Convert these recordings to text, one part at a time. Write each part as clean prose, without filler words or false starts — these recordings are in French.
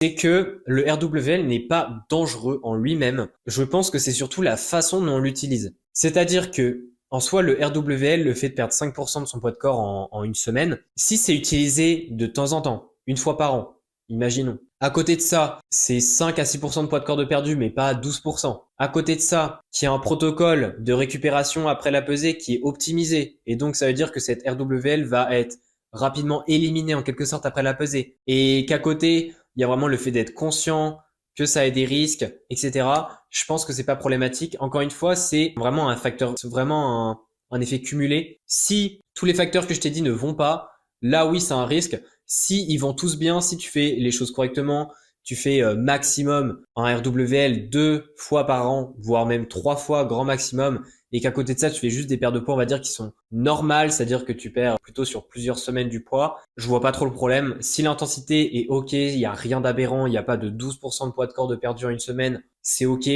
c'est que le RWL n'est pas dangereux en lui-même. Je pense que c'est surtout la façon dont on l'utilise. C'est-à-dire que, en soi, le RWL, le fait de perdre 5% de son poids de corps en une semaine, si c'est utilisé de temps en temps, une fois par an, imaginons. À côté de ça, c'est 5 à 6% de poids de corps de perdu, mais pas 12%. À côté de ça, qu'il y a un protocole de récupération après la pesée qui est optimisé. Et donc, ça veut dire que cette RWL va être rapidement éliminée en quelque sorte après la pesée. Et qu'à côté, il y a vraiment le fait d'être conscient que ça ait des risques, etc. Je pense que c'est pas problématique. Encore une fois, c'est vraiment un facteur, c'est vraiment un effet cumulé. Si tous les facteurs que je t'ai dit ne vont pas, là oui, c'est un risque. Si ils vont tous bien, si tu fais les choses correctement, tu fais maximum un RWL 2 fois par an, voire même 3 fois grand maximum, et qu'à côté de ça, tu fais juste des pertes de poids, on va dire, qui sont normales, c'est-à-dire que tu perds plutôt sur plusieurs semaines du poids, je vois pas trop le problème. Si l'intensité est ok, il y a rien d'aberrant, il n'y a pas de 12% de poids de corps de perdu en une semaine, c'est ok.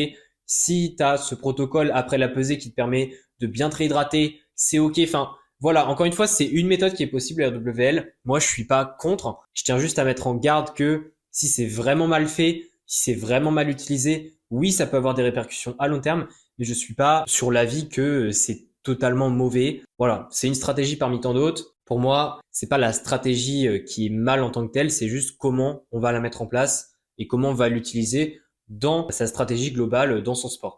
Si tu as ce protocole après la pesée qui te permet de bien te réhydrater, c'est ok. Enfin, voilà, encore une fois, c'est une méthode qui est possible à RWL. Moi, je suis pas contre. Je tiens juste à mettre en garde que si c'est vraiment mal fait, si c'est vraiment mal utilisé, oui, ça peut avoir des répercussions à long terme, mais je suis pas sur l'avis que c'est totalement mauvais. Voilà, c'est une stratégie parmi tant d'autres. Pour moi, c'est pas la stratégie qui est mal en tant que telle, c'est juste comment on va la mettre en place et comment on va l'utiliser dans sa stratégie globale dans son sport.